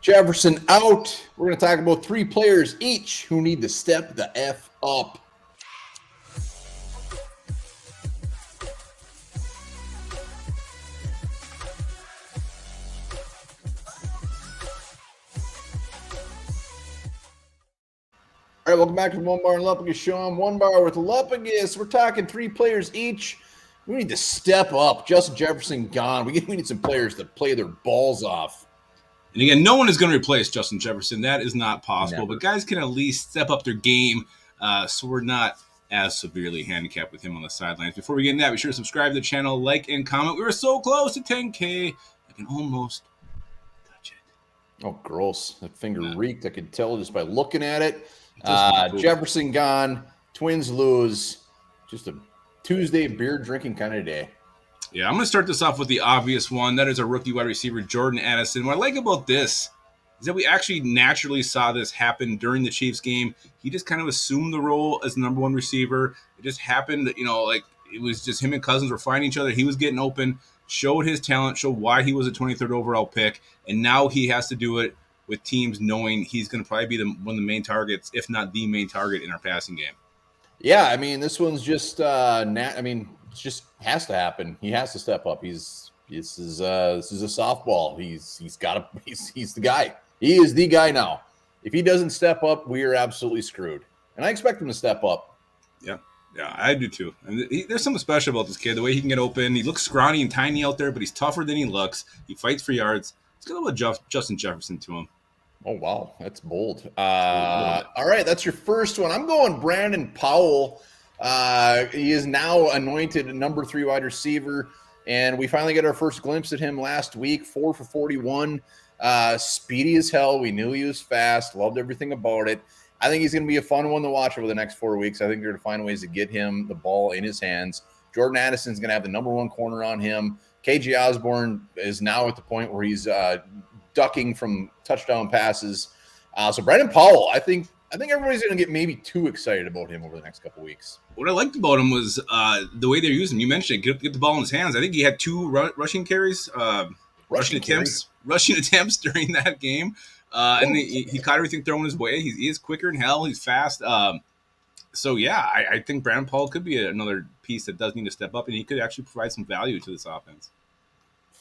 Jefferson out. We're going to talk about 3 players each who need to step the F up. All right, welcome back to the Onebar and Lupagus show. I'm Onebar with Lupagus. We're talking 3 players each. We need to step up. Justin Jefferson gone. We need some players that play their balls off. And again, no one is going to replace Justin Jefferson. That is not possible. Never. But guys can at least step up their game so we're not as severely handicapped with him on the sidelines. Before we get into that, be sure to subscribe to the channel, like, and comment. We were so close to 10K. I can almost touch it. Oh, gross. That finger reeked. I could tell just by looking at it. Cool. Jefferson gone. Twins lose. Just a Tuesday beer drinking kind of day. Yeah, I'm going to start this off with the obvious one. That is our rookie wide receiver, Jordan Addison. What I like about this is that we actually naturally saw this happen during the Chiefs game. He just kind of assumed the role as number 1 receiver. It just happened, like it was just him and Cousins were finding each other. He was getting open, showed his talent, showed why he was a 23rd overall pick, and now he has to do it with teams knowing he's going to probably be one of the main targets, if not the main target in our passing game. Yeah, I mean, this one's just it just has to happen. He has to step up. This is a softball. He's the guy. He is the guy now. If he doesn't step up, we are absolutely screwed. And I expect him to step up. Yeah, I do too. And there's something special about this kid. The way he can get open. He looks scrawny and tiny out there, but he's tougher than he looks. He fights for yards. It's got a little Justin Jefferson to him. Oh, wow. That's bold. All right. That's your first one. I'm going Brandon Powell. He is now anointed number 3 wide receiver, and we finally got our first glimpse at him last week. 4 for 41. Speedy as hell. We knew he was fast. Loved everything about it. I think he's going to be a fun one to watch over the next 4 weeks. I think they're going to find ways to get him the ball in his hands. Jordan Addison's going to have the number 1 corner on him. KJ Osborne is now at the point where he's ducking from touchdown passes. So Brandon Powell, I think everybody's going to get maybe too excited about him over the next couple of weeks. What I liked about him was the way they're using him. You mentioned it, get the ball in his hands. I think he had 2 rushing carries, rushing attempts during that game. And he caught everything thrown his way. He is quicker than hell. He's fast. So, yeah, I think Brandon Powell could be another piece that does need to step up, and he could actually provide some value to this offense.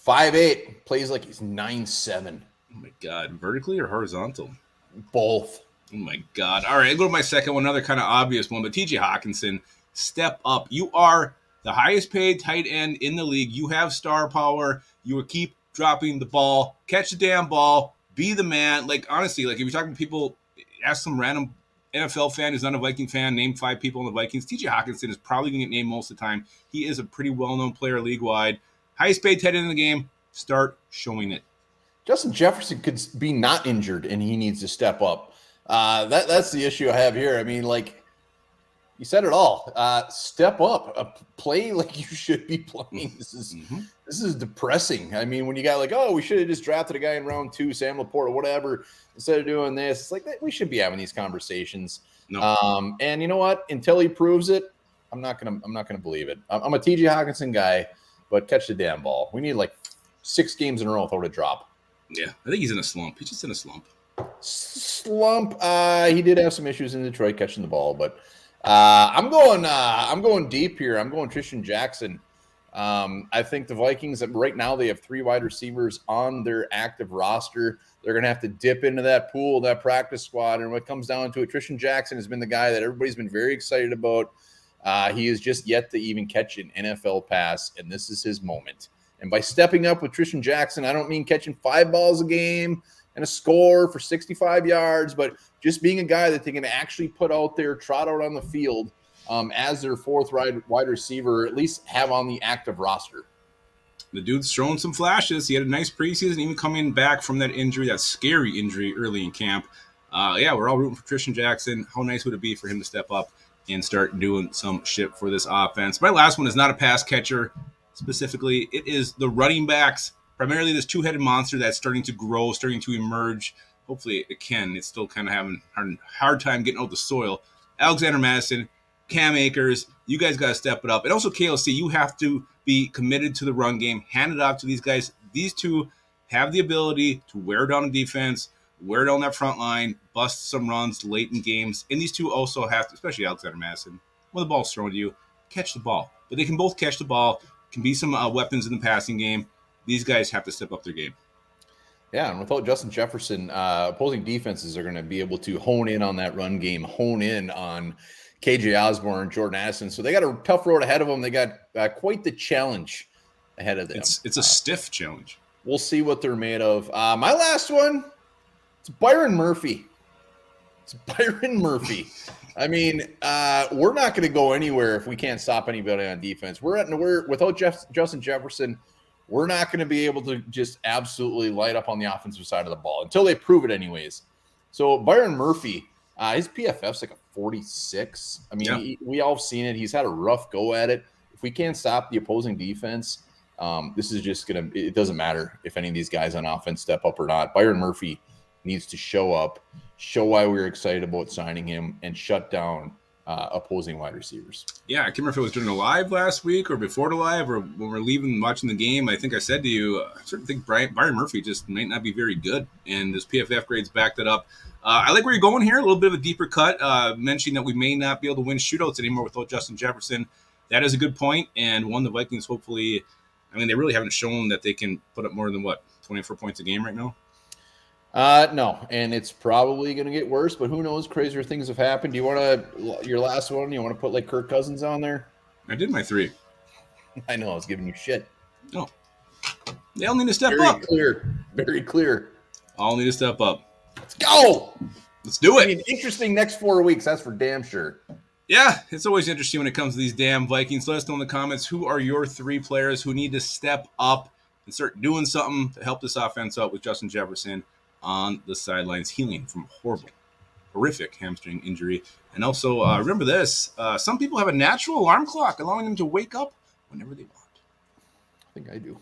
5'8", plays like he's 9'7". Oh, my God. Vertically or horizontal? Both. Oh, my God. All right, I'll go to my second one, another kind of obvious one, but TJ Hockinson, step up. You are the highest paid tight end in the league. You have star power. You will keep dropping the ball. Catch the damn ball. Be the man. Honestly, if you're talking to people, ask some random NFL fan who's not a Viking fan, name 5 people in the Vikings. TJ Hockinson is probably going to get named most of the time. He is a pretty well-known player league-wide. Highest paid tight end in the game. Start showing it. Justin Jefferson could be not injured, and he needs to step up. That's the issue I have here. I mean, you said it all. Step up. Play like you should be playing. This is depressing. I mean, when you got we should have just drafted a guy in round 2, Sam Laporte or whatever, instead of doing this. It's like we should be having these conversations. No. And you know what? Until he proves it, I'm not gonna believe it. I'm a TJ Hockinson guy. But catch the damn ball. We need 6 games in a row without a drop. Yeah, I think he's in a slump. He's just in a slump. He did have some issues in Detroit catching the ball, but I'm going deep here. I'm going Trishton Jackson. I think the Vikings right now they have 3 wide receivers on their active roster. They're going to have to dip into that pool, that practice squad, and when it comes down to it, Trishton Jackson has been the guy that everybody's been very excited about. He is just yet to even catch an NFL pass, and this is his moment. And by stepping up with Trishton Jackson, I don't mean catching 5 balls a game and a score for 65 yards, but just being a guy that they can actually put out there, trot out on the field as their 4th wide receiver, or at least have on the active roster. The dude's showing some flashes. He had a nice preseason, even coming back from that injury, that scary injury early in camp. We're all rooting for Trishton Jackson. How nice would it be for him to step up and start doing some shit for this offense? My last one is not a pass catcher specifically. It is the running backs, primarily this 2-headed monster that's starting to grow, starting to emerge. Hopefully it can. It's still kind of having a hard time getting out the soil. Alexander Madison, Cam Akers, you guys got to step it up. And also KLC, you have to be committed to the run game, hand it off to these guys. These two have the ability to wear down a defense wear down that front line, bust some runs late in games. And these two also have to, especially Alexander Madison, when the ball's thrown to you, catch the ball. But they can both catch the ball, can be some weapons in the passing game. These guys have to step up their game. Yeah, and without Justin Jefferson, opposing defenses are going to be able to hone in on that run game, hone in on KJ Osborne, Jordan Addison. So they got a tough road ahead of them. They got quite the challenge ahead of them. It's a stiff challenge. We'll see what they're made of. My last one, it's Byron Murphy. It's Byron Murphy. I mean, we're not going to go anywhere if we can't stop anybody on defense. We're without Justin Jefferson, we're not going to be able to just absolutely light up on the offensive side of the ball until they prove it anyways. So Byron Murphy, his PFF's like a 46. I mean, we all have seen it. He's had a rough go at it. If we can't stop the opposing defense, this is just going to – it doesn't matter if any of these guys on offense step up or not. Byron Murphy needs to show up, show why we were excited about signing him, and shut down opposing wide receivers. Yeah, I can't remember if it was during the live last week or before the live or when we're leaving watching the game. I think I said to you, I certainly think Byron Murphy just might not be very good, and his PFF grades backed it up. I like where you're going here, a little bit of a deeper cut, mentioning that we may not be able to win shootouts anymore without Justin Jefferson. That is a good point, and one the Vikings hopefully – I mean, they really haven't shown that they can put up more than, 24 points a game right now? No, and it's probably going to get worse, but who knows? Crazier things have happened. Do you want to, your last one, you want to put like Kirk Cousins on there? I did my 3. I know, I was giving you shit. No. They all need to step Very up. Very clear. All need to step up. Let's go. Let's do it. I mean, interesting next 4 weeks, that's for damn sure. Yeah, it's always interesting when it comes to these damn Vikings. Let us know in the comments, who are your 3 players who need to step up and start doing something to help this offense out with Justin Jefferson on the sidelines, healing from horrific hamstring injury. And also, remember this, some people have a natural alarm clock allowing them to wake up whenever they want. I think I do.